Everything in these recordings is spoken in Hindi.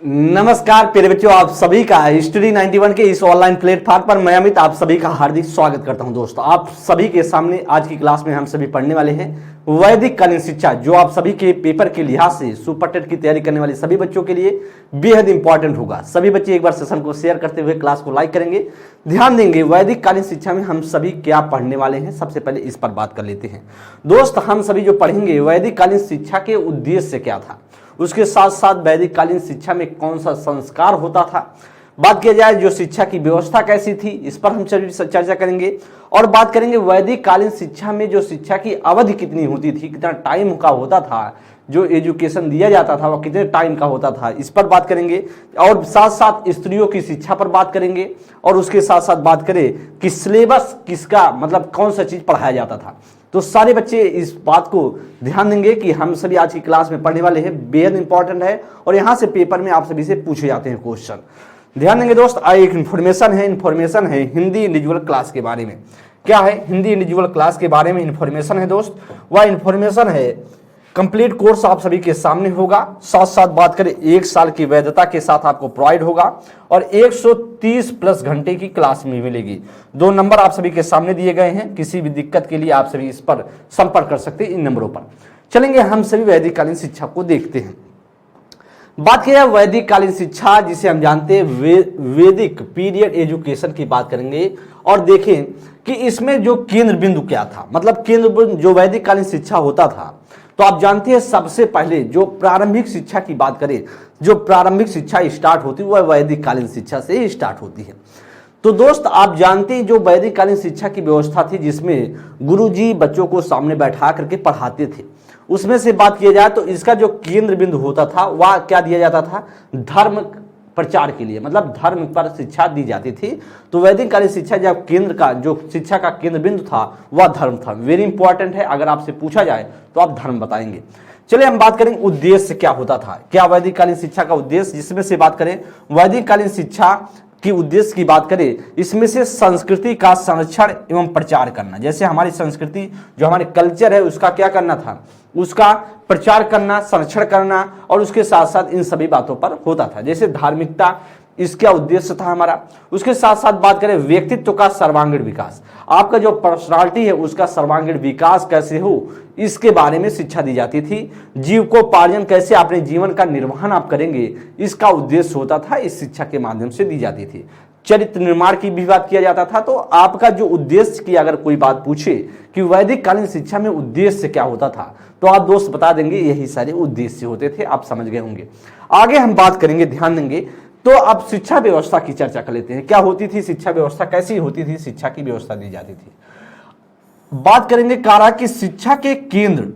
नमस्कार प्यारे बच्चों, आप सभी का स्टडी 91 के इस ऑनलाइन प्लेटफॉर्म पर मैं अमित आप सभी का हार्दिक स्वागत करता हूं। दोस्तों, आप सभी के सामने आज की क्लास में हम सभी पढ़ने वाले हैं वैदिक कालीन शिक्षा, जो आप सभी के पेपर के लिहाज से सुपर टेट की तैयारी करने वाले सभी बच्चों के लिए बेहद इंपॉर्टेंट होगा। सभी बच्चे एक बार सेशन को शेयर करते हुए क्लास को लाइक करेंगे, ध्यान देंगे वैदिक कालीन शिक्षा में हम सभी क्या पढ़ने वाले हैं। सबसे पहले इस पर बात कर लेते हैं। दोस्त, हम सभी जो पढ़ेंगे वैदिक कालीन शिक्षा के उद्देश्य क्या था, उसके साथ साथ वैदिक कालीन शिक्षा में कौन सा संस्कार होता था, बात किया जाए जो शिक्षा की व्यवस्था कैसी थी, इस पर हम चर्चा करेंगे। और बात करेंगे वैदिक कालीन शिक्षा में जो शिक्षा की अवधि कितनी होती थी, कितना टाइम का होता था, जो एजुकेशन दिया जाता था वह कितने टाइम का होता था, इस पर बात करेंगे। और साथ साथ स्त्रियों की शिक्षा पर बात करेंगे। और उसके साथ साथ बात करें कि सिलेबस किसका, मतलब कौन सा चीज पढ़ाया जाता था। तो सारे बच्चे इस बात को ध्यान देंगे कि हम सभी आज की क्लास में पढ़ने वाले हैं, बेहद इंपॉर्टेंट है और यहां से पेपर में आप सभी से पूछे जाते हैं क्वेश्चन। ध्यान देंगे दोस्त। एक इन्फॉर्मेशन है हिंदी इंडिविजुअल क्लास के बारे में। क्या है हिंदी इंडिविजुअल क्लास के बारे में इन्फॉर्मेशन है दोस्त, वह इन्फॉर्मेशन है कंप्लीट कोर्स आप सभी के सामने होगा। साथ साथ बात करें 1 साल की वैधता के साथ आपको प्रोवाइड होगा और 130 प्लस घंटे की क्लास में मिलेगी। 2 नंबर आप सभी के सामने दिए गए हैं, किसी भी दिक्कत के लिए आप सभी इस पर संपर्क कर सकते हैं इन नंबरों पर। चलेंगे हम सभी वैदिक कालीन शिक्षा को देखते हैं। बात किया वैदिक कालीन शिक्षा, जिसे हम जानते हैं वैदिक पीरियड एजुकेशन की बात करेंगे और देखें कि इसमें जो केंद्र बिंदु क्या था, मतलब केंद्र बिंदु जो वैदिक कालीन शिक्षा होता था। तो आप जानते हैं सबसे पहले जो प्रारंभिक शिक्षा की बात करें, जो प्रारंभिक शिक्षा स्टार्ट होती है वह वैदिक कालीन शिक्षा से ही स्टार्ट होती है। तो दोस्त, आप जानते हैं जो वैदिक कालीन शिक्षा की व्यवस्था थी, जिसमें गुरुजी बच्चों को सामने बैठा करके पढ़ाते थे, उसमें से बात किया जाए तो इसका जो केंद्र बिंदु होता था वह क्या दिया जाता था, धर्म प्रचार के लिए, मतलब धर्म पर शिक्षा दी जाती थी। तो वैदिक कालीन शिक्षा जब केंद्र का जो शिक्षा का केंद्र बिंदु था वह धर्म था। वेरी इंपॉर्टेंट है, अगर आपसे पूछा जाए तो आप धर्म बताएंगे। चलिए हम बात करेंगे उद्देश्य क्या होता था, क्या वैदिक कालीन शिक्षा का उद्देश्य, जिसमें से बात करें वैदिक कालीन शिक्षा की उद्देश्य की बात करें, इसमें से संस्कृति का संरक्षण एवं प्रचार करना। जैसे हमारी संस्कृति जो हमारे कल्चर है उसका क्या करना था, उसका प्रचार करना, संरक्षण करना और उसके साथ साथ इन सभी बातों पर होता था। जैसे धार्मिकता, इसका उद्देश्य था हमारा। उसके साथ साथ बात करें व्यक्तित्व का सर्वांगीण विकास, आपका जो पर्सनालिटी है उसका सर्वांगीण विकास कैसे हो, इसके बारे में शिक्षा दी जाती थी। जीविकोपार्जन, कैसे अपने जीवन का निर्वहन आप करेंगे, इसका उद्देश्य होता था, इस शिक्षा के माध्यम से दी जाती थी। चरित्र निर्माण की भी बात किया जाता था। तो आपका जो उद्देश्य की अगर कोई बात पूछे कि वैदिक कालीन शिक्षा में उद्देश्य क्या होता था, तो आप दोस्त बता देंगे यही सारे उद्देश्य होते थे। आप समझ गए होंगे। आगे हम बात करेंगे, ध्यान देंगे। तो अब शिक्षा व्यवस्था की चर्चा कर लेते हैं। क्या होती थी शिक्षा व्यवस्था, कैसी होती थी शिक्षा की व्यवस्था दी जाती थी। बात करेंगे कारा की शिक्षा के केंद्र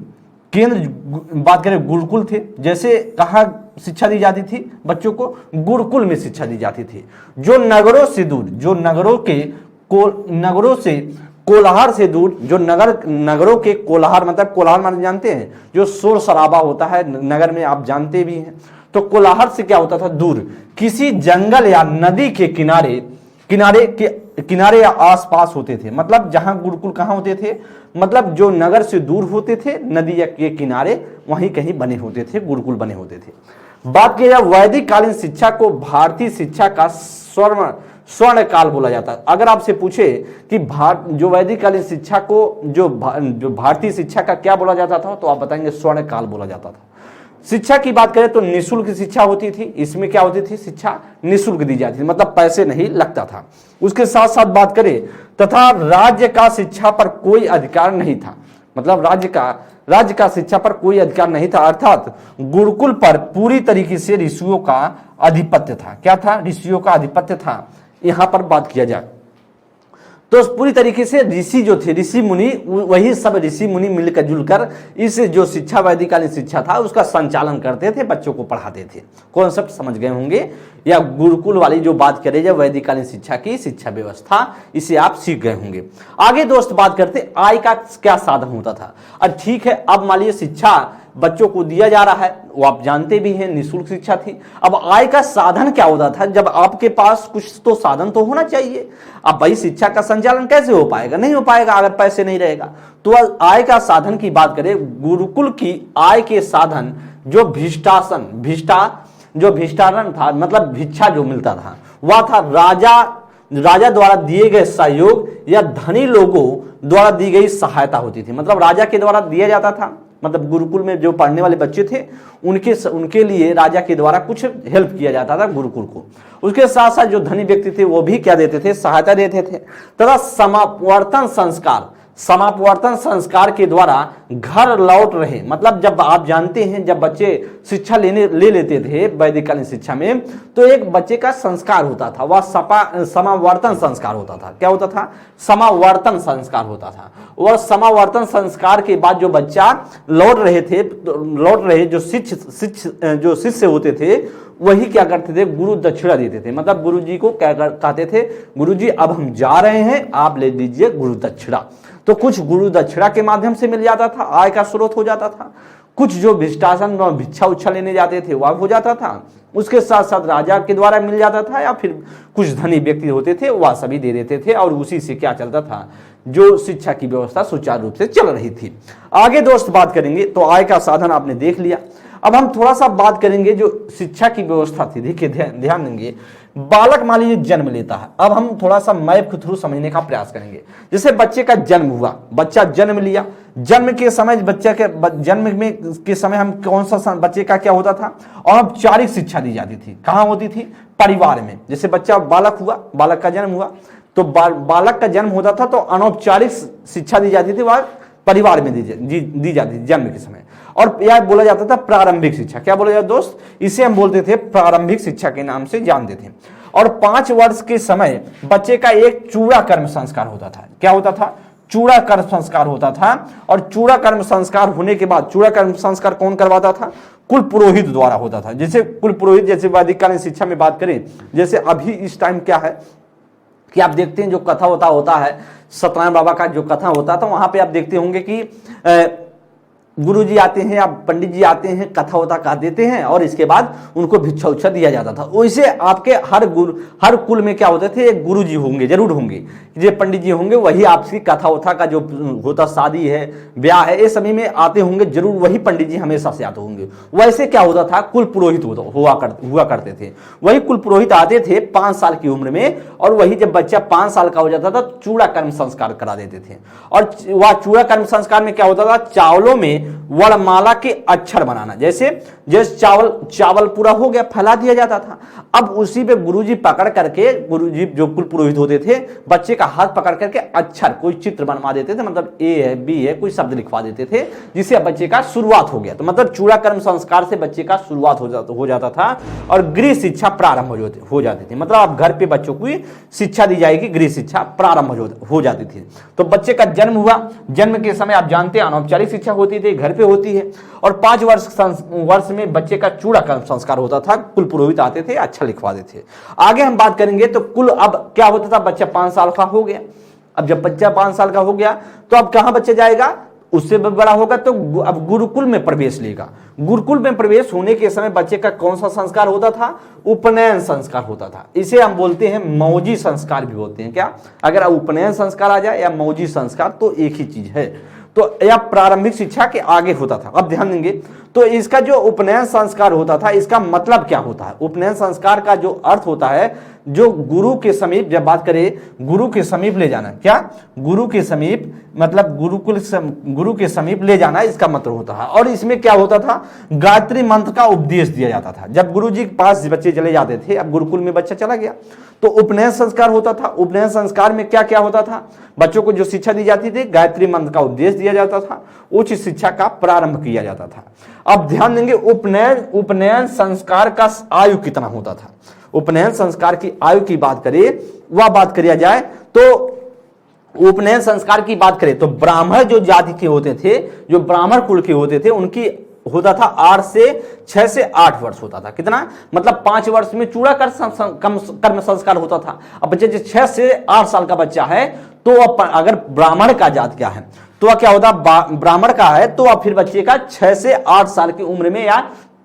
बात करें गुरुकुल थे। जैसे कहाँ शिक्षा दी जाती थी, बच्चों को गुरुकुल में शिक्षा दी जाती थी, जो नगरों से दूर, जो नगरों से कोलाहल से दूर, जो नगरों के कोलाहल, मतलब कोलाहल माने जानते हैं, जो शोर शराबा होता है नगर में, आप जानते भी हैं। तो कोलाहल से क्या होता था, दूर, किसी जंगल या नदी के किनारे या आसपास होते थे। मतलब जहां गुरुकुल कहां होते थे, मतलब जो नगर से दूर होते थे, नदी या के किनारे वहीं कहीं बने होते थे, गुरुकुल बने होते थे। बात किया जाए वैदिक कालीन शिक्षा को भारतीय शिक्षा का स्वर्ण काल बोला जाता है। अगर आपसे पूछे कि जो वैदिक कालीन शिक्षा को जो भारतीय शिक्षा का क्या बोला जाता था, तो आप बताएंगे स्वर्ण काल बोला जाता था। शिक्षा की बात करें तो निःशुल्क शिक्षा होती थी। इसमें क्या होती थी, शिक्षा निःशुल्क दी जाती थी, मतलब पैसे नहीं लगता था। उसके साथ साथ बात करें तथा राज्य का शिक्षा पर कोई अधिकार नहीं था, मतलब राज्य का शिक्षा पर कोई अधिकार नहीं था, अर्थात गुरुकुल पर पूरी तरीके से ऋषियों का आधिपत्य था। क्या था, ऋषियों का आधिपत्य था। यहां पर बात किया जाए तो पूरी तरीके से ऋषि जो थे, ऋषि मुनि, वही सब ऋषि मुनि मिलकर जुलकर इस जो शिक्षा वैदिक कालीन शिक्षा था उसका संचालन करते थे, बच्चों को पढ़ाते थे। कॉन्सेप्ट समझ गए होंगे, या गुरुकुल वाली जो बात करें जब वैदिक कालीन शिक्षा की शिक्षा व्यवस्था, इसे आप सीख गए होंगे। आगे दोस्त बात करते आय का क्या साधन होता था। अब ठीक है, अब मान लीजिए शिक्षा बच्चों को दिया जा रहा है, वो आप जानते भी हैं निःशुल्क शिक्षा थी। अब आय का साधन क्या होता था, जब आपके पास कुछ तो साधन तो होना चाहिए। अब भाई शिक्षा का संचालन कैसे हो पाएगा, नहीं हो पाएगा अगर पैसे नहीं रहेगा। तो आय का साधन की बात करें, गुरुकुल की आय के साधन जो जो भिष्टारण था, मतलब भिक्षा जो मिलता था, वह था राजा द्वारा दिए गए सहयोग या धनी लोगों द्वारा दी गई सहायता होती थी। मतलब राजा के द्वारा दिया जाता था, मतलब गुरुकुल में जो पढ़ने वाले बच्चे थे उनके लिए राजा के द्वारा कुछ हेल्प किया जाता था गुरुकुल को। उसके साथ साथ जो धनी व्यक्ति थे वो भी क्या देते थे, सहायता देते थे। तथा समापवर्तन संस्कार के द्वारा घर लौट रहे, मतलब जब आप जानते हैं जब बच्चे शिक्षा ले लेते थे वैदिक कालीन शिक्षा में, तो एक बच्चे का संस्कार होता था, वह समावर्तन संस्कार होता था। क्या होता था? समावर्तन संस्कार होता था। वह समावर्तन संस्कार के बाद जो बच्चा लौट रहे जो शिष्य होते थे वही क्या करते थे, गुरु दक्षिणा देते थे। मतलब गुरु जी को क्या कहते थे, गुरु जी अब हम जा रहे हैं, आप ले लीजिए गुरु दक्षिणा। तो कुछ गुरु दक्षिणा के माध्यम से मिल जाता था, आय का स्रोत हो जाता था। कुछ जो भिष्टासन भिक्षा उच्छा लेने जाते थे वह हो जाता था। उसके साथ साथ राजा के द्वारा मिल जाता था, या फिर कुछ धनी व्यक्ति होते थे वह सभी दे देते थे, और उसी से क्या चलता था, जो शिक्षा की व्यवस्था सुचारू रूप से चल रही थी। आगे दोस्त बात करेंगे, तो आय का साधन आपने देख लिया। अब हम थोड़ा सा बात करेंगे जो शिक्षा की व्यवस्था थी। देखिए ध्यान देंगे, बालक मान लीजिए जन्म लेता है। अब हम थोड़ा सा मैप के थ्रू समझने का प्रयास करेंगे। जैसे बच्चे का जन्म हुआ, बच्चा जन्म लिया, जन्म के समय के समय हम कौन सा बच्चे का क्या होता था, औपचारिक शिक्षा दी जाती थी। कहाँ होती थी? परिवार में। जैसे बच्चा बालक हुआ, बालक का जन्म हुआ, तो बालक का जन्म होता था तो अनौपचारिक शिक्षा दी जाती थी, वह परिवार में दी जाती थी जन्म के समय। और यह बोला जाता था प्रारंभिक शिक्षा। क्या बोला जाता दोस्त? इसे हम बोलते थे प्रारंभिक शिक्षा के नाम से जानते थे। और 5 वर्ष के समय बच्चे का एक चूड़ा कर्म संस्कार होता था। क्या होता था? चूड़ा कर्म संस्कार होता था। और चूड़ा कर्म संस्कार होने के बाद, चूड़ा कर्म संस्कार कौन करवाता था? कुल पुरोहित द्वारा होता था। जैसे कुल पुरोहित, जैसे वैदिक कालीन शिक्षा में बात करें, जैसे अभी इस टाइम क्या है कि आप देखते हैं जो कथा होता है, सत्यनारायण बाबा का जो कथा होता था, वहां पे आप देखते होंगे कि गुरु जी आते हैं या पंडित जी आते हैं, कथा होता कहा देते हैं, और इसके बाद उनको भिक्षा उच्छा दिया जाता था। वैसे आपके हर कुल में क्या होते थे, एक गुरु जी होंगे, जरूर होंगे। जो पंडित जी होंगे वही आपकी कथा उथा का जो होता, शादी है, ब्याह है, ये सभी में आते होंगे, जरूर वही पंडित जी हमेशा से आते होंगे। वैसे क्या होता था, कुल पुरोहित हुआ करते थे। वही कुल पुरोहित आते थे 5 साल की उम्र में, और वही जब बच्चा 5 साल का हो जाता था चूड़ा कर्म संस्कार करा देते थे। और वह चूड़ा कर्म संस्कार में क्या होता था, चावलों में वर्णमाला के अक्षर बनाना। जैसे चावल पूरा हो गया, फैला दिया जाता था। अब उसी पे गुरुजी पकड़ करके, गुरुजी जो कुल पुरोहित होते थे, बच्चे का हाथ पकड़ करके अक्षर कोई चित्र बनवा देते थे, मतलब ए है, बी है, कोई शब्द लिखवा देते थे, जिससे बच्चे का शुरुआत हो गया। तो मतलब चूड़ा कर्म संस्कार से बच्चे का शुरुआत हो जाता था, और गृह शिक्षा प्रारंभ हो जाती थी। मतलब अब घर पे बच्चों को शिक्षा दी जाएगी, गृह शिक्षा प्रारंभ हो जाती थी। तो बच्चे का जन्म हुआ, जन्म के समय आप जानते हैं अनौपचारिक शिक्षा होती थी, घर पे होती है। और 5 वर्ष में बच्चे का चूड़ा कर्म संस्कार होता था, कुल पुरोहित आते थे, अच्छा लिखवा देते थे। आगे हम बात करेंगे तो कुल अब क्या होता था, बच्चा 5 साल का हो गया। अब जब बच्चा 5 साल का हो गया तो अब कहां बच्चा जाएगा, उससे बड़ा होगा तो अब गुरुकुल में प्रवेश लेगा। गुरुकुल में प्रवेश होने के समय बच्चे का कौन सा संस्कार होता था, उपनयन संस्कार होता था। इसे हम बोलते हैं मौजी संस्कार भी बोलते हैं। क्या, अगर उपनयन संस्कार आ जाए या मौजी संस्कार तो एक ही चीज है। तो यह प्रारंभिक शिक्षा के आगे होता था। अब ध्यान देंगे, तो इसका जो उपनयन संस्कार होता था, इसका मतलब क्या होता है? उपनयन संस्कार का जो अर्थ होता है, जो गुरु के समीप, जब बात करें गुरु के समीप ले जाना। क्या, गुरु के समीप मतलब गुरु के समीप ले जाना, इसका मतलब होता है। और इसमें क्या होता था, गायत्री मंत्र का उपदेश दिया जाता था। जब गुरु जी के पास बच्चे चले जाते थे, अब गुरुकुल में बच्चा चला गया तो उपनयन संस्कार होता था। उपनयन संस्कार में क्या क्या होता था, बच्चों को जो शिक्षा दी जाती थी, गायत्री मंत्र का उपदेश दिया जाता था, उच्च शिक्षा का प्रारंभ किया जाता था। अब ध्यान देंगे, उपनयन संस्कार का आयु कितना होता था। उपनयन संस्कार की आयु की बात करें, वह बात करिया जाए तो उपनयन संस्कार की बात करें तो ब्राह्मण जो जाति के होते थे, जो ब्राह्मण कुल के होते थे, उनकी होता था 6 से 8 वर्ष होता था। कितना, मतलब 5 वर्ष में चूड़ा कर्म संस्कार होता था। अब बच्चे जो 6 से 8 साल का बच्चा है, तो अगर ब्राह्मण का जात क्या है, तो वह क्या होता, ब्राह्मण का है, तो वह फिर बच्चे का 6 से 8 साल की उम्र में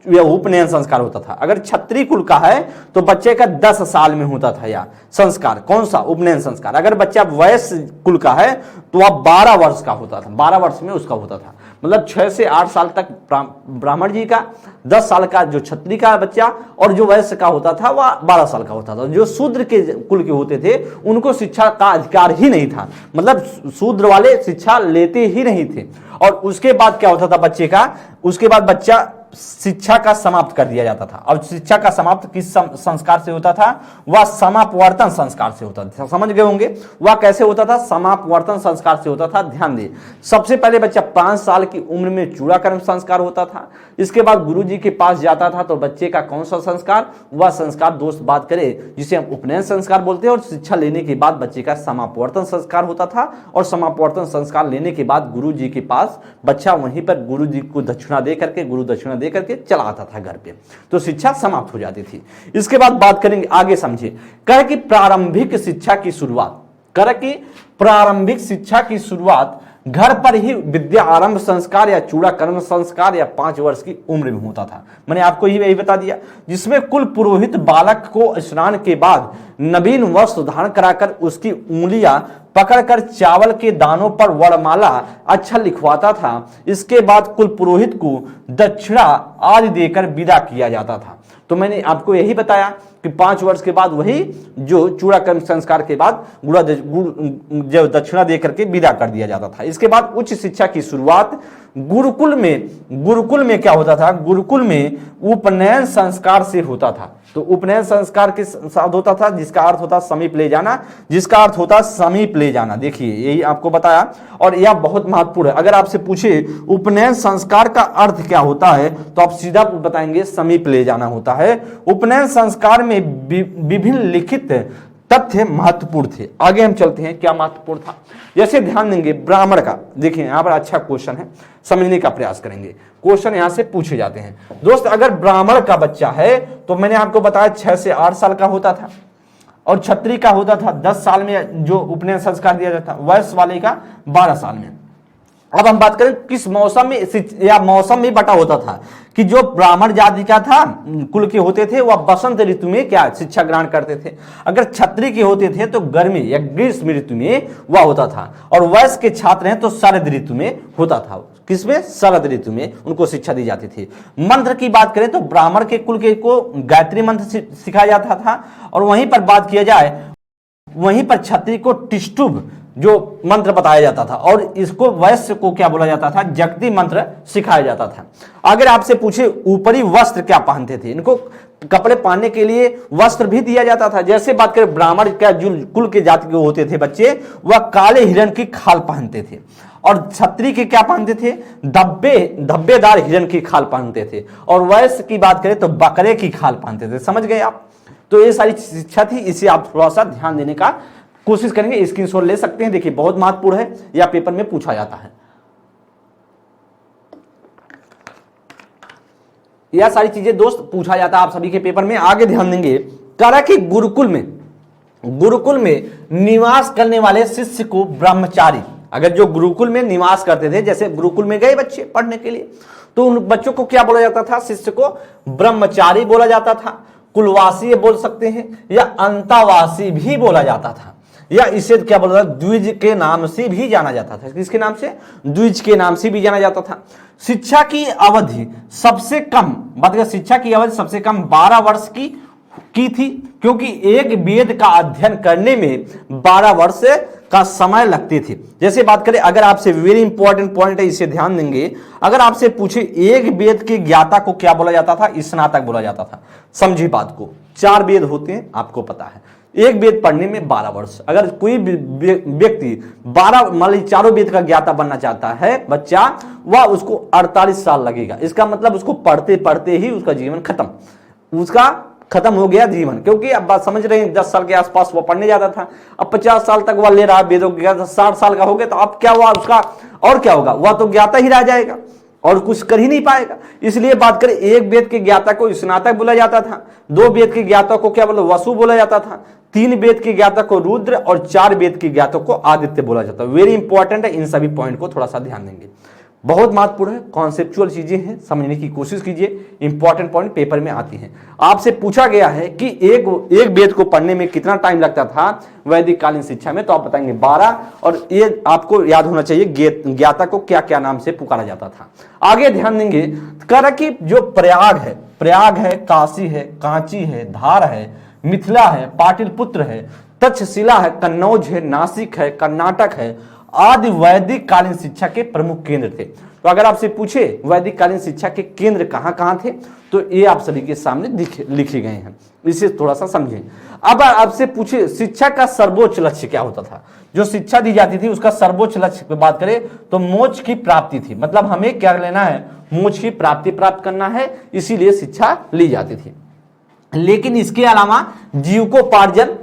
या उपनयन संस्कार होता था। अगर क्षत्रिय कुल का है तो बच्चे का 10 साल में होता था या संस्कार, कौन सा, उपनयन संस्कार। अगर बच्चा वैश्य कुल का है तो वह 12 वर्ष का होता था, 12 वर्ष में उसका होता था। मतलब 6 से 8 साल तक ब्राह्मण जी का, 10 साल का जो क्षत्रिय का बच्चा, और जो वैश्य का होता था वह 12 साल का होता था। जो शूद्र के कुल के होते थे उनको शिक्षा का अधिकार ही नहीं था, मतलब शूद्र वाले शिक्षा लेते ही नहीं थे। और उसके बाद क्या होता था बच्चे का, उसके बाद बच्चा शिक्षा का समाप्त कर दिया जाता था। और शिक्षा का समाप्त किस संस्कार से होता था, वह समापवर्तन संस्कार से होता था। समझ गए होंगे वह कैसे होता था, समापवर्तन संस्कार से होता था। ध्यान दें, सबसे पहले बच्चा 5 साल की उम्र में चूड़ाकर्म संस्कार होता था। इसके बाद गुरु जी के पास जाता था तो बच्चे का कौन सा संस्कार, वह संस्कार दोस्त बात करे जिसे हम उपनयन संस्कार बोलते हैं। और शिक्षा लेने के बाद बच्चे का समापवर्तन संस्कार होता था। और समापवर्तन संस्कार लेने के बाद गुरु जी के पास बच्चा वहीं पर गुरु जी को दक्षिणा दे करके, गुरु दक्षिणा दे करके चला आता था घर पे, तो शिक्षा समाप्त हो जाती थी। इसके बाद बात करेंगे आगे, समझिए। कह कि प्रारंभिक शिक्षा की शुरुआत, कर कि प्रारंभिक शिक्षा की शुरुआत घर पर ही विद्या आरंभ संस्कार या चूड़ाकर्म संस्कार या 5 वर्ष की उम्र में होता था। मैंने आपको यही बता दिया, जिसमें कुल पुरोहित बालक को स्नान के बाद नवीन वस्त्र धारण कराकर उसकी उंगलियां पकड़कर चावल के दानों पर वरमाला अक्षर लिखवाता था। इसके बाद कुल पुरोहित को दक्षिणा आदि देकर विदा किया जाता था। तो मैंने आपको यही बताया कि 5 वर्ष के बाद वही जो चूड़ाकर्म संस्कार के बाद जो दक्षिणा दे करके विदा कर दिया जाता था। इसके बाद उच्च शिक्षा की शुरुआत गुरुकुल में क्या होता था, गुरुकुल में उपनयन संस्कार से होता था। तो उपनयन संस्कार के साथ होता था, जिसका अर्थ होता समीप ले जाना, जिसका अर्थ होता समीप ले जाना। देखिए यही आपको बताया, और यह बहुत महत्वपूर्ण है। अगर आपसे पूछे उपनयन संस्कार का अर्थ क्या होता है तो आप सीधा बताएंगे समीप ले जाना होता है। उपनयन संस्कार में विभिन्न लिखित तथ्य महत्वपूर्ण थे। आगे हम चलते हैं, क्या महत्वपूर्ण था। जैसे ध्यान देंगे ब्राह्मण का, देखिए यहां पर अच्छा क्वेश्चन है, समझने का प्रयास करेंगे। क्वेश्चन यहां से पूछे जाते हैं दोस्त। अगर ब्राह्मण का बच्चा है तो मैंने आपको बताया 6 से 8 साल का होता था, और क्षत्रिय का होता था 10 साल में जो उपनयन संस्कार दिया जाता, वैश्य वाले का 12 साल में। अब हम बात करें किस मौसम में, या मौसम में बटा होता था कि जो ब्राह्मण जाति का था कुल के होते थे वह बसंत ऋतु में क्या शिक्षा ग्रहण करते थे। अगर क्षत्रिय के होते थे तो गर्मी या ग्रीष्म ऋतु में वह होता था, और वैश्य के छात्र हैं तो शरद ऋतु में होता था। किसमें, शरद ऋतु में उनको शिक्षा दी जाती थी। मंत्र की बात करें तो ब्राह्मण के कुल के को गायत्री मंत्र सिखाया जाता था, और वहीं पर बात किया जाए वहीं पर क्षत्रिय को टिष्टुभ जो मंत्र बताया जाता था, और इसको वैश्य को क्या बोला जाता था, जगती मंत्र सिखाया जाता था। अगर आपसे पूछे ऊपरी वस्त्र क्या पहनते थे, इनको कपड़े पहनने के लिए वस्त्र भी दिया जाता था। जैसे बात करें ब्राह्मण का जो कुल के जाति के होते थे बच्चे, वह काले हिरण की खाल पहनते थे, और क्षत्रिय के क्या पहनते थे, धब्बेदार हिरण की खाल पहनते थे, और वैश्य की बात करें तो बकरे की खाल पहनते थे। समझ गए आप। तो ये सारी शिक्षा थी, इसे आप थोड़ा सा ध्यान देने का कोशिश करेंगे, स्क्रीनशॉट ले सकते हैं। देखिए बहुत महत्वपूर्ण है, या पेपर में पूछा जाता है। यह सारी चीजें दोस्त पूछा जाता है आप सभी के पेपर में। आगे ध्यान देंगे, करा कि गुरुकुल में निवास करने वाले शिष्य को ब्रह्मचारी, अगर जो गुरुकुल में निवास करते थे, जैसे गुरुकुल में गए बच्चे पढ़ने के लिए, तो उन बच्चों को क्या बोला जाता था, शिष्य को ब्रह्मचारी बोला जाता था। कुलवासी बोल सकते हैं, या अंतावासी भी बोला जाता था, या इसे क्या बोला जाता, द्विज के नाम से भी जाना जाता था। किसके नाम से, द्विज के नाम से भी जाना जाता था। शिक्षा की अवधि सबसे कम, मतलब शिक्षा की अवधि सबसे कम 12 वर्ष की थी, क्योंकि एक वेद का अध्ययन करने में 12 वर्ष का समय लगते थे। जैसे बात करें, अगर आपसे वेरी इंपॉर्टेंट पॉइंट है, इसे ध्यान देंगे। अगर आपसे पूछे एक वेद के ज्ञाता को क्या बोला जाता था, स्नातक बोला जाता था। समझिए बात को, 4 वेद होते हैं आपको पता है, एक वेद पढ़ने में 12 वर्ष। अगर कोई व्यक्ति 12 मान लीजिए चारों वेद का ज्ञाता बनना चाहता है बच्चा, वह उसको 48 साल लगेगा। इसका मतलब उसको पढ़ते पढ़ते ही उसका जीवन खत्म हो गया जीवन, क्योंकि अब बात समझ रहे हैं, 10 साल के आसपास वो पढ़ने जाता था, अब 50 साल तक वह ले रहा वेदों के ज्ञाता, 60 साल का हो गया तो अब क्या हुआ उसका, और क्या होगा, वह तो ज्ञाता ही रह जाएगा और कुछ कर ही नहीं पाएगा। इसलिए बात करें, एक वेद के ज्ञाता को स्नातक बोला जाता था, 2 वेद के ज्ञाता को क्या बोला, वसु बोला जाता था, 3 वेद के ज्ञाता को रुद्र, और 4 वेद के ज्ञाता को आदित्य बोला जाता है। वेरी इंपॉर्टेंट है, इन सभी पॉइंट को थोड़ा सा ध्यान देंगे। बहुत महत्वपूर्ण है, कॉन्सेप्चुअल चीजें हैं, समझने की कोशिश कीजिए, इंपॉर्टेंट पॉइंट पेपर में आती हैं। आपसे पूछा गया है कि एक वेद को पढ़ने में कितना टाइम लगता था वैदिक कालीन शिक्षा में, तो आप बताएंगे 12। और ये आपको याद होना चाहिए ज्ञाता को क्या क्या नाम से पुकारा जाता था। आगे ध्यान देंगे, कह रहा कि जो प्रयाग है, काशी है, कांची है, धार है, मिथिला है, पाटलिपुत्र है, तक्षशिला है, कन्नौज है, नासिक है, कर्नाटक है आदि वैदिक कालीन शिक्षा के प्रमुख केंद्र थे। तो अगर आपसे पूछे वैदिक कालीन शिक्षा के केंद्र कहां कहां थे, तो ये आप सभी के सामने लिखे गए हैं, इसे थोड़ा सा समझें। अब आपसे पूछे शिक्षा का सर्वोच्च लक्ष्य क्या होता था, जो शिक्षा दी जाती थी उसका सर्वोच्च लक्ष्य की बात करें तो मोक्ष की प्राप्ति थी। मतलब हमें क्या लेना है, मोक्ष की प्राप्ति प्राप्त करना है, इसीलिए शिक्षा ली जाती थी। लेकिन इसके अलावा जीविकोपार्जन,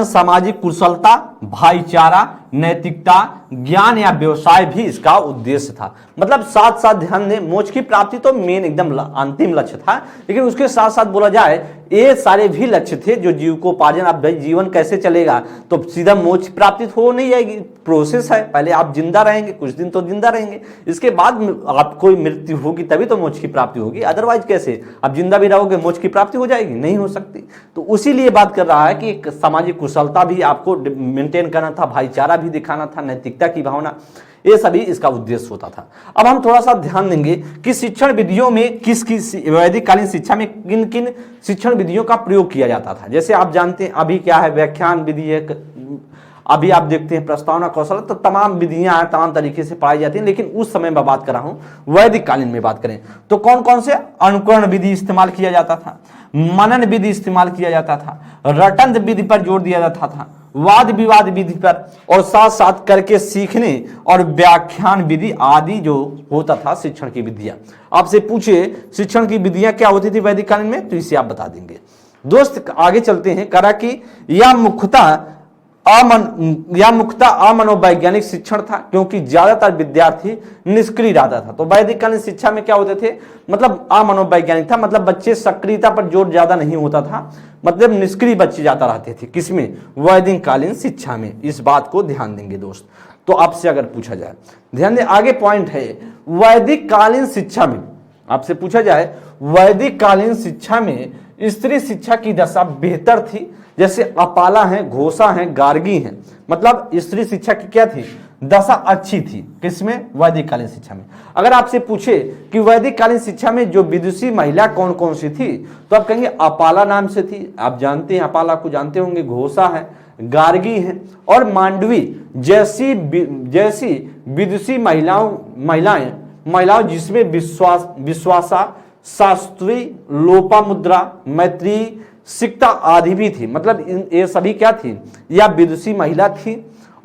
सामाजिक कुशलता, भाईचारा, नैतिकता, ज्ञान या व्यवसाय भी इसका उद्देश्य था। मतलब साथ साथ ध्यान दें, मोक्ष की प्राप्ति तो मेन एकदम अंतिम लक्ष्य था, लेकिन उसके साथ साथ बोला जाए ये सारे भी लक्ष्य थे जो जीविकोपार्जन। अब भाई जीवन कैसे चलेगा, तो सीधा मोक्ष प्राप्ति हो नहीं जाएगी, प्रोसेस है, पहले आप जिंदा रहेंगे, कुछ दिन तो जिंदा रहेंगे, इसके बाद आपको मृत्यु होगी तभी तो मोक्ष की प्राप्ति होगी, अदरवाइज कैसे आप जिंदा भी रहोगे मोक्ष की प्राप्ति हो जाएगी, नहीं हो सकती। तो उसी लिए बात कर रहा है कि एक सामाजिक कुशलता भी आपको मेंटेन करना था, भाईचारा भी दिखाना था, नैतिकता की भावना, ये सभी इसका उद्देश्य होता था। अब हम थोड़ा सा ध्यान देंगे कि शिक्षण विधियों में वैदिक कालीन शिक्षा में किन किन शिक्षण विधियों का प्रयोग किया जाता था। जैसे आप जानते हैं अभी क्या है, व्याख्यान विधि है, अभी आप देखते हैं प्रस्तावना कौशल, तो तमाम विधियां हैं, तमाम तरीके से पढ़ाई जाती हैं। लेकिन उस समय मैं बात कर रहा हूं वैदिक कालीन में बात करें तो कौन कौन से अनुकरण विधि इस्तेमाल किया जाता था, मनन विधि इस्तेमाल किया जाता था, रटंत विधि पर जोर दिया जाता था, वाद विवाद विधि पर, और साथ साथ करके सीखने और व्याख्यान विधि आदि जो होता था शिक्षण की विधियां। आपसे पूछे शिक्षण की विधियां क्या होती थी वैदिक कालीन में, तो इसे आप बता देंगे। दोस्त आगे चलते हैं, करा कि यह मुख्यतः अमनोवैज्ञानिक शिक्षण था, क्योंकि ज्यादातर विद्यार्थी निष्क्रिय रहता था। तो वैदिक कालीन शिक्षा में क्या होते थे, मतलब अमनोवैज्ञानिक था, मतलब बच्चे सक्रियता पर जोर ज्यादा नहीं होता था, मतलब निष्क्रिय बच्चे ज्यादा रहते थे। किसमें, वैदिक कालीन शिक्षा में। इस बात को ध्यान देंगे दोस्त। तो आपसे अगर पूछा जाए, ध्यान दें आगे पॉइंट है, वैदिक कालीन शिक्षा में आपसे पूछा जाए वैदिक कालीन शिक्षा में स्त्री शिक्षा की दशा बेहतर थी। जैसे अपाला है, घोषा है, गार्गी है, मतलब स्त्री शिक्षा की क्या थी, दशा अच्छी थी। किसमें, वैदिक कालीन शिक्षा में। अगर आपसे पूछे कि वैदिक कालीन शिक्षा में जो विदुषी महिला कौन कौन सी थी, तो आप कहेंगे अपाला नाम से थी, आप जानते हैं अपाला को जानते होंगे, घोषा है, गार्गी है और मांडवी जैसी विदुषी महिलाएं जिसमें विश्वासा, शास्त्री, लोपामुद्रा, मैत्री, सिकता आदि भी थी। मतलब ये सभी क्या थी, या विदुषी महिला थी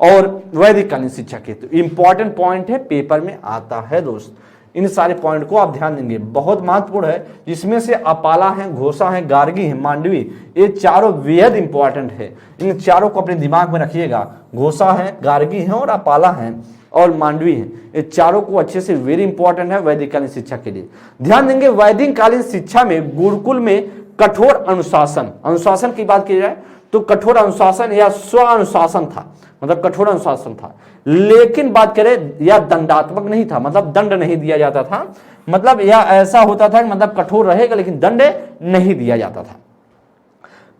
और वैदिक कालीन शिक्षा के। तो इंपॉर्टेंट पॉइंट है, पेपर में आता है दोस्त। इन सारे पॉइंट को आप ध्यान देंगे, बहुत महत्वपूर्ण है। जिसमें से अपाला है, घोषा है, गार्गी है, मांडवी, ये चारों बेहद इंपॉर्टेंट है। इन चारों को अपने दिमाग में रखिएगा, घोषा है, गार्गी है और अपाला है और मांडवी है, ये चारों को अच्छे से वेरी इंपॉर्टेंट है वैदिक कालीन शिक्षा के लिए। ध्यान देंगे वैदिक कालीन शिक्षा में गुरुकुल में कठोर अनुशासन की बात की जाए तो कठोर अनुशासन या स्व अनुशासन था, मतलब कठोर अनुशासन था। लेकिन बात करें यह दंडात्मक नहीं था, मतलब दंड नहीं दिया जाता था, मतलब यह ऐसा होता था मतलब कठोर रहेगा लेकिन दंड नहीं दिया जाता था।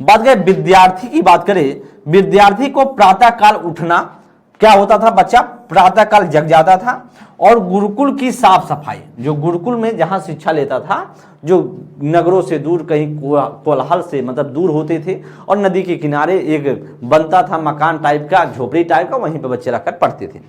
बात करें विद्यार्थी की बात करें, विद्यार्थी को प्रातः काल उठना क्या होता था, बच्चा प्रातः काल जग जाता था। और गुरुकुल की साफ सफाई, जो गुरुकुल में जहां शिक्षा लेता था, जो नगरों से दूर कहीं कोलाहल से मतलब दूर होते थे, और नदी के किनारे एक बनता था मकान टाइप का, झोपड़ी टाइप का, वहीं पे बच्चे रहकर पढ़ते थे।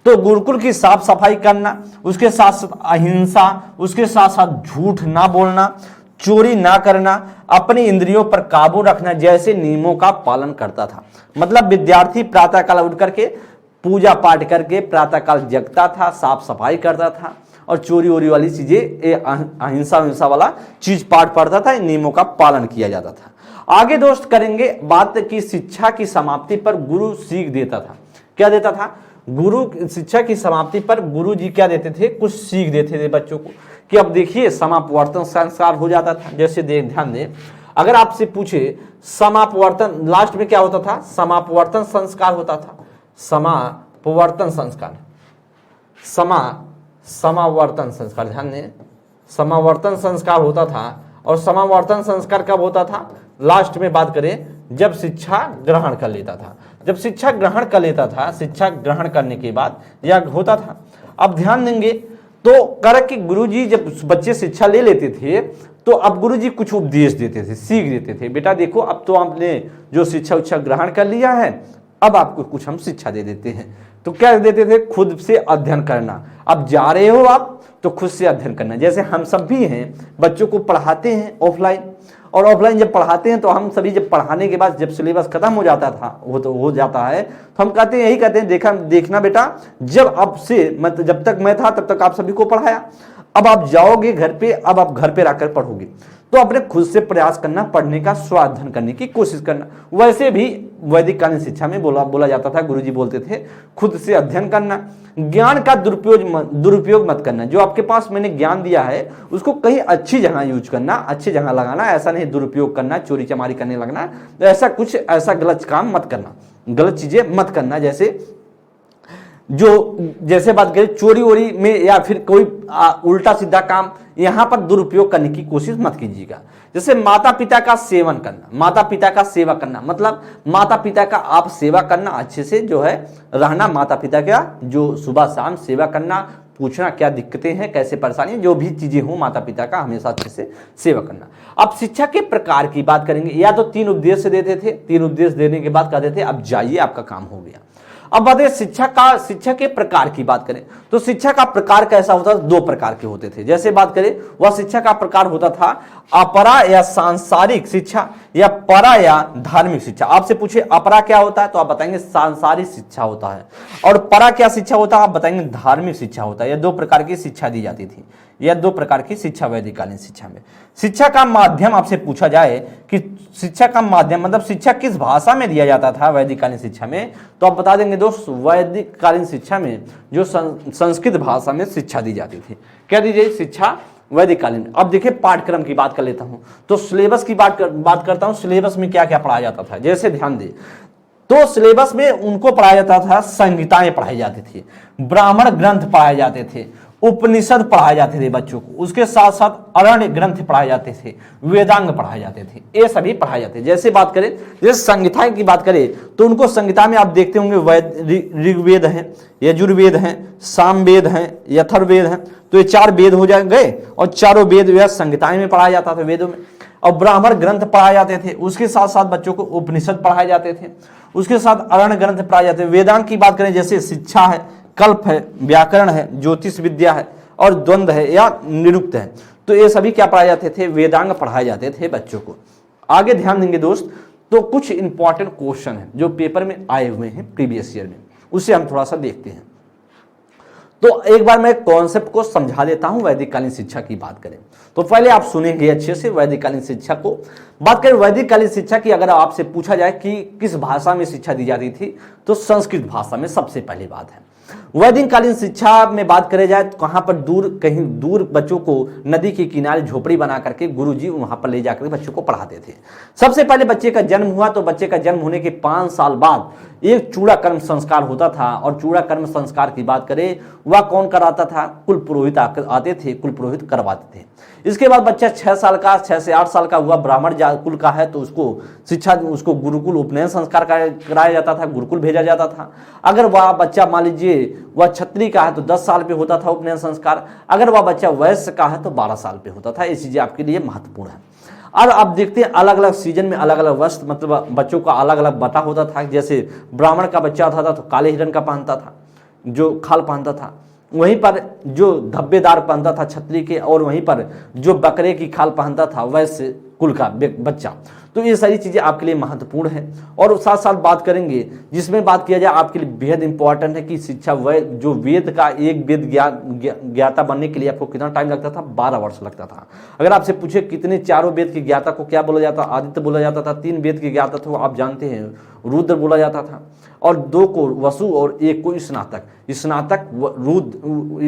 तो गुरुकुल की साफ सफाई करना, उसके साथ साथ अहिंसा, उसके साथ साथ झूठ ना बोलना, चोरी ना करना, अपनी इंद्रियों पर काबू रखना जैसे नियमों का पालन करता था। मतलब विद्यार्थी प्रातः काल उठ करके पूजा पाठ करके प्रातः काल जगता था, साफ सफाई करता था और चोरी वोरी वाली चीजें, अहिंसा वाला चीज पाठ पढ़ता था, इन नियमों का पालन किया जाता था। आगे दोस्त करेंगे बात की शिक्षा की समाप्ति पर गुरु सीख देता था। क्या देता था, गुरु शिक्षा की समाप्ति पर गुरु जी क्या देते थे, कुछ सीख देते थे बच्चों को कि अब देखिए समापवर्तन संस्कार हो जाता था। जैसे ध्यान दें, अगर आपसे पूछे समापवर्तन लास्ट में क्या होता था, समापवर्तन संस्कार होता था। समापवर्तन संस्कार, समावर्तन संस्कार। ध्यान दें, समावर्तन संस्कार होता था, और समावर्तन संस्कार कब होता था? लास्ट में बात करें जब शिक्षा ग्रहण कर लेता था। जब शिक्षा ग्रहण कर लेता था, शिक्षा ग्रहण करने के बाद यह होता था। अब ध्यान देंगे तो कर कि गुरुजी जब बच्चे शिक्षा ले लेते थे तो अब गुरुजी कुछ उपदेश देते थे, सीख देते थे। बेटा देखो, अब तो आपने जो शिक्षा उच्छा ग्रहण कर लिया है, अब आपको कुछ हम शिक्षा दे देते हैं। तो क्या देते थे? खुद से अध्ययन करना। अब जा रहे हो आप तो खुद से अध्ययन करना। जैसे हम सब भी हैं, बच्चों को पढ़ाते हैं ऑफलाइन, और ऑफलाइन जब पढ़ाते हैं तो हम सभी जब पढ़ाने के बाद जब सिलेबस खत्म हो जाता था, वो तो हो जाता है, तो हम कहते हैं, यही कहते हैं, देखना बेटा, जब आपसे मतलब जब तक मैं था तब तक आप सभी को पढ़ाया, अब आप जाओगे घर पे, अब आप घर पे रहकर पढ़ोगे। तो अपने खुद से प्रयास करना, पढ़ने का, स्वाध्ययन करने की कोशिश करना। वैसे भी वैदिक कालीन शिक्षा में बोला जाता था, गुरुजी बोलते थे, खुद से अध्ययन करना, ज्ञान का दुरुपयोग मत करना। जो आपके पास मैंने ज्ञान दिया है उसको कहीं अच्छी जगह यूज करना, अच्छी जगह लगाना, ऐसा नहीं दुरुपयोग करना, चोरी चमारी करने लगना, ऐसा गलत काम मत करना, गलत चीजें मत करना। जैसे बात करें चोरी वोरी में या फिर कोई उल्टा सीधा काम, यहां पर दुरुपयोग करने की कोशिश मत कीजिएगा। जैसे माता पिता का सेवन करना, माता पिता का सेवा करना, मतलब माता पिता का आप सेवा करना, अच्छे से जो है रहना, माता पिता का जो सुबह शाम सेवा करना, पूछना क्या दिक्कतें हैं, कैसे परेशानी, जो भी चीजें हो, माता पिता का हमेशा अच्छे से सेवा करना। अब शिक्षा के प्रकार की बात करेंगे। या तो 3 उपदेश देते थे, 3 उपदेश देने के बाद कहते थे अब जाइए, आपका काम हो गया। अब बात है शिक्षा के प्रकार की बात करें तो शिक्षा का प्रकार कैसा होता था? 2 प्रकार के होते थे। जैसे बात करें, वह शिक्षा का प्रकार होता था अपरा या सांसारिक शिक्षा, या परा या धार्मिक शिक्षा। आपसे पूछे अपरा क्या होता है तो आप बताएंगे सांसारिक शिक्षा होता है, और परा क्या शिक्षा होता है आप बताएंगे धार्मिक शिक्षा होता है। यह 2 प्रकार की शिक्षा दी जाती थी, यह 2 प्रकार की शिक्षा वैदिक कालीन शिक्षा में। शिक्षा का माध्यम आपसे पूछा जाए कि शिक्षा का माध्यम मतलब शिक्षा किस भाषा में दिया जाता था वैदिक कालीन शिक्षा में, तो आप बता देंगे दोस्त, वैदिक कालीन शिक्षा में जो संस्कृत भाषा में शिक्षा दी जाती थी। क्या दी जाए? शिक्षा वैदिक कालीन। अब देखिए पाठ्यक्रम की बात कर लेता हूं, तो सिलेबस की बात करता हूं। सिलेबस में क्या क्या पढ़ाया जाता था, जैसे ध्यान दे तो सिलेबस में उनको पढ़ाया जाता था, संहिताएं पढ़ाई जाती थी, ब्राह्मण ग्रंथ पढ़ाए जाते थे, उपनिषद पढ़ाए जाते थे बच्चों को, उसके साथ साथ अरण्य ग्रंथ पढ़ाए जाते थे, वेदांग पढ़ाए जाते थे, ये सभी पढ़ाए जाते थे। जैसे बात करें, जैसे संहिताएं की बात करें तो उनको संहिता में आप देखते होंगे ऋग्वेद है, यजुर्वेद है, सामवेद है, यथर्वेद है, तो ये 4 वेद हो गए, और चारों वेद जो है संहिताएं में पढ़ाया जाता था, वेदों में। और ब्राह्मण ग्रंथ पढ़ाए जाते थे, उसके साथ साथ बच्चों को उपनिषद पढ़ाए जाते थे, उसके साथ अरण्य ग्रंथ पढ़ाए जाते थे। वेदांग की बात करें, जैसे शिक्षा है, कल्प है, व्याकरण है, ज्योतिष विद्या है, और द्वंद्व है या निरुक्त है, तो ये सभी क्या पढ़ाए जाते थे? वेदांग पढ़ाए जाते थे बच्चों को। आगे ध्यान देंगे दोस्त, तो कुछ इंपॉर्टेंट क्वेश्चन है जो पेपर में आए हुए हैं प्रीवियस ईयर में, उसे हम थोड़ा सा देखते हैं। तो एक बार मैं कॉन्सेप्ट को समझा देता हूं। वैदिक कालीन शिक्षा की बात करें तो पहले आप सुनेंगे अच्छे से वैदिक कालीन शिक्षा को। बात करें वैदिक कालीन शिक्षा की, अगर आपसे पूछा जाए कि किस भाषा में शिक्षा दी जाती थी, तो संस्कृत भाषा में सबसे पहली बात है। वैदिक कालीन शिक्षा में बात करें जाए तो कहां पर कहीं दूर बच्चों को नदी के किनारे झोपड़ी बना करके गुरुजी वहां पर ले जाकर बच्चों को पढ़ाते थे। सबसे पहले बच्चे का जन्म हुआ तो बच्चे का जन्म होने के 5 साल बाद एक चूड़ा कर्म संस्कार होता था, और चूड़ा कर्म संस्कार की बात करें वह कौन कराता था? कुल पुरोहित आते थे, कुल पुरोहित करवाते थे। इसके बाद बच्चा 6 से 8 साल का हुआ, ब्राह्मण कुल का है तो उसको गुरुकुल उपनयन संस्कार कराया जाता था, गुरुकुल भेजा जाता था। अगर वह बच्चा मान लीजिए वह क्षत्रिय का है तो 10 साल पे होता था उपनयन संस्कार, अगर वह बच्चा वैश्य का है तो 12 साल पे होता था। ये चीजें आपके लिए महत्वपूर्ण है। अब आप देखते हैं अलग अलग सीजन में अलग अलग वस्त्र, मतलब बच्चों का अलग अलग बता होता था। जैसे ब्राह्मण का बच्चा होता था तो काले हिरण का पहनता था, जो खाल पहनता था, वहीं पर जो धब्बेदार पहनता था क्षत्रिय के, और वहीं पर जो बकरे की खाल पहनता था वैश्य कुल का बच्चा। तो ये सारी चीजें आपके लिए महत्वपूर्ण है। और साथ साथ बात करेंगे जिसमें बात किया जाए आपके लिए बेहद इंपॉर्टेंट है कि शिक्षा जो वेद का एक वेद ज्ञाता बनने के लिए आपको कितना टाइम लगता था? 12 वर्ष लगता था। अगर आपसे पूछे कितने चारों वेद के ज्ञाता को क्या बोला जाता? आदित्य बोला जाता था। 3 वेद के ज्ञाता थे आप जानते हैं, रुद्र बोला जाता था, और 2 को वसु और 1 को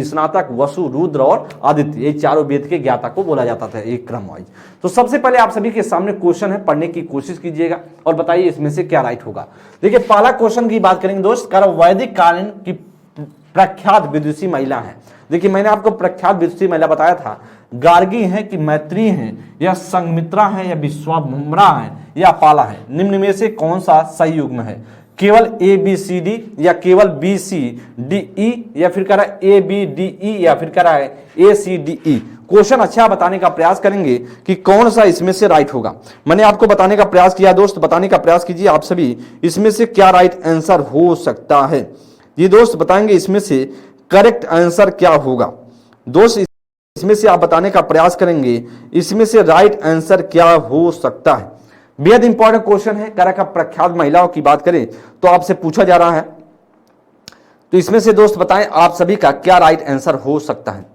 स्नातक वसु रुद्र और आदित्य, ये चारों वेद के ज्ञाता को बोला जाता था एक क्रम वाइज। तो सबसे पहले आप सभी के सामने क्वेश्चन है, पढ़ने की कोशिश कीजिएगा और बताइए इसमें से क्या राइट होगा। देखिए पहला क्वेश्चन की बात करेंगे दोस्त, वैदिक कालीन की प्रख्यात विदुषी महिला है। देखिए मैंने आपको प्रख्यात विदुषी महिला बताया था, गार्गी है कि मैत्री है या संघमित्रा है या विश्वामित्रा है या अपाला है, निम्न में से कौन सा सही युग्म है? केवल ए बी सी डी या केवल बी सी डी ई या फिर कह रहा है ए बी डी ई या फिर कह रहा है ए सी डी ई। क्वेश्चन अच्छा बताने का प्रयास करेंगे कि कौन सा इसमें से राइट होगा। मैंने आपको बताने का प्रयास किया दोस्त, बताने का प्रयास कीजिए आप सभी, इसमें से क्या राइट आंसर हो सकता है। ये दोस्त बताएंगे इसमें से करेक्ट आंसर क्या होगा। दोस्त इसमें से आप बताने का प्रयास करेंगे इसमें से राइट आंसर क्या हो सकता है। बेहद इंपॉर्टेंट क्वेश्चन है। करा का प्रख्यात महिलाओं की बात करें तो आपसे पूछा जा रहा है, तो इसमें से दोस्त बताएं आप सभी का क्या राइट आंसर हो सकता है।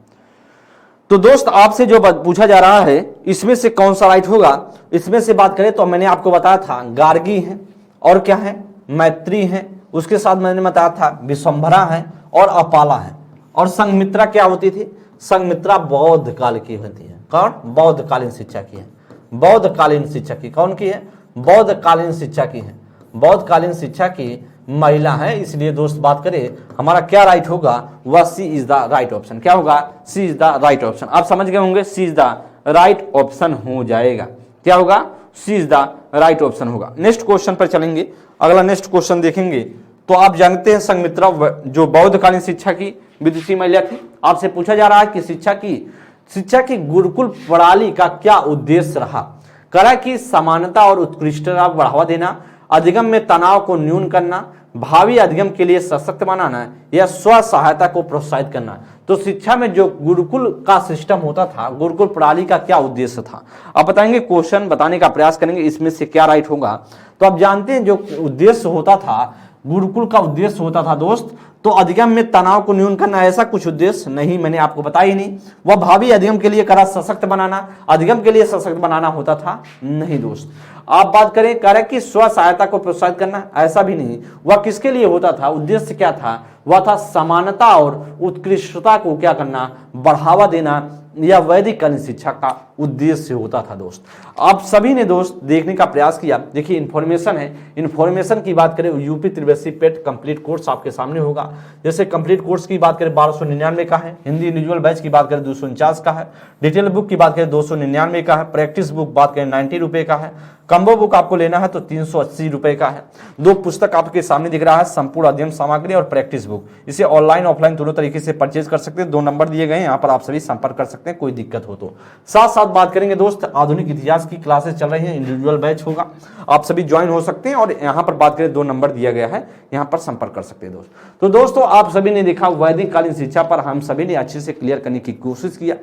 तो दोस्त आपसे जो पूछा जा रहा है इसमें से कौन सा राइट होगा, इसमें से बात करें तो मैंने आपको बताया था गार्गी है और क्या है मैत्री है, उसके साथ मैंने बताया था विश्वम्भरा है और अपाला है। और संघमित्रा क्या होती थी? संघमित्रा बौद्ध काल की होती है। कौन? बौद्धकालीन शिक्षा की है। बौद्धकालीन शिक्षा की कौन की है? बौद्धकालीन शिक्षा की है। बौद्धकालीन शिक्षा की महिला है। इसलिए दोस्त बात करें हमारा क्या राइट होगा, वह सी इज द राइट ऑप्शन। क्या होगा? सी इज द राइट ऑप्शन। आप समझ गए होंगे, सी इज द राइट ऑप्शन हो जाएगा। क्या होगा? सी इज द राइट ऑप्शन होगा। नेक्स्ट क्वेश्चन पर चलेंगे। अगला नेक्स्ट क्वेश्चन देखेंगे तो आप जानते हैं संघमित्रा जो बौद्धकालीन शिक्षा की विदुषी महिला थी। आपसे पूछा जा रहा है कि शिक्षा की गुरुकुल प्रणाली का क्या उद्देश्य रहा। करा कि समानता और उत्कृष्टता को बढ़ावा देना, अधिगम में तनाव को न्यून करना, भावी अधिगम के लिए सशक्त बनाना या स्व सहायता को प्रोत्साहित करना। तो शिक्षा में जो गुरुकुल का सिस्टम होता था, गुरुकुल प्रणाली का क्या उद्देश्य था, आप बताएंगे। क्वेश्चन बताने का प्रयास करेंगे इसमें से क्या राइट होगा। तो आप जानते हैं जो उद्देश्य होता था, गुरुकुल का उद्देश्य होता था दोस्त, तो अधिगम में तनाव को न्यून करना, ऐसा कुछ उद्देश्य नहीं, मैंने आपको बताया ही नहीं। वह भावी अधिगम के लिए करा सशक्त बनाना, अधिगम के लिए सशक्त बनाना होता था नहीं दोस्त। आप बात करें कह रहे कि स्व सहायता को प्रोत्साहित करना, ऐसा भी नहीं। वह किसके लिए होता था? उद्देश्य क्या था? वह था समानता और उत्कृष्टता को क्या करना, बढ़ावा देना, या वैदिक कालीन शिक्षा का उद्देश्य होता था दोस्त। आप सभी ने दोस्त देखने का प्रयास किया। देखिए इन्फॉर्मेशन है, इन्फॉर्मेशन की बात करें यूपी त्रिवेशी पेट कंप्लीट कोर्स आपके सामने होगा। जैसे कंप्लीट कोर्स की बात करें 1299 का है, हिंदी इंडिविजुअल बैच की बात करें 249 का है, डिटेल बुक की बात करें 299 का है, प्रैक्टिस बुक बात करें 90 रुपए का है, कंबो बुक आपको लेना है तो 380 रुपए का है। दो पुस्तक आपके सामने दिख रहा है, संपूर्ण अध्ययन सामग्री और प्रैक्टिस बुक। इसे ऑनलाइन ऑफलाइन दोनों तरीके से परचेज कर सकते हैं। 2 नंबर दिए गए हैं, यहाँ पर आप सभी संपर्क कर सकते हैं कोई दिक्कत हो तो। साथ साथ बात करेंगे दोस्त आधुनिक इतिहास की क्लासेस चल रही हैं, इंडिविजुअल बैच होगा, आप सभी ज्वाइन हो सकते हैं। और यहाँ पर बात करें 2 नंबर दिया गया है, यहाँ पर संपर्क कर सकते हैं दोस्त। तो दोस्तों आप सभी ने देखा वैदिक कालीन शिक्षा पर हम सभी ने अच्छे से क्लियर करने की कोशिश किया।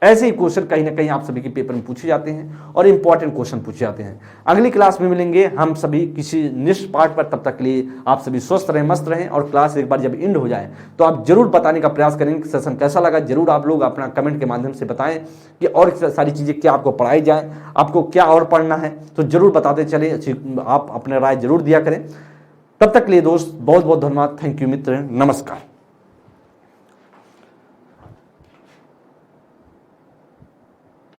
ऐसे ही क्वेश्चन कहीं ना कहीं आप सभी के पेपर में पूछे जाते हैं और इंपॉर्टेंट क्वेश्चन पूछे जाते हैं। अगली क्लास में मिलेंगे हम सभी किसी निश्चित पार्ट पर। तब तक के लिए आप सभी स्वस्थ रहें, मस्त रहें। और क्लास एक बार जब एंड हो जाए तो आप जरूर बताने का प्रयास करेंगे कि सेशन कैसा लगा। जरूर आप लोग अपना कमेंट के माध्यम से बताएं कि और सारी चीज़ें क्या आपको पढ़ाई जाए, आपको क्या और पढ़ना है, तो जरूर बताते चले। आप अपने राय जरूर दिया करें। तब तक के लिए दोस्त बहुत बहुत धन्यवाद। थैंक यू मित्र, नमस्कार।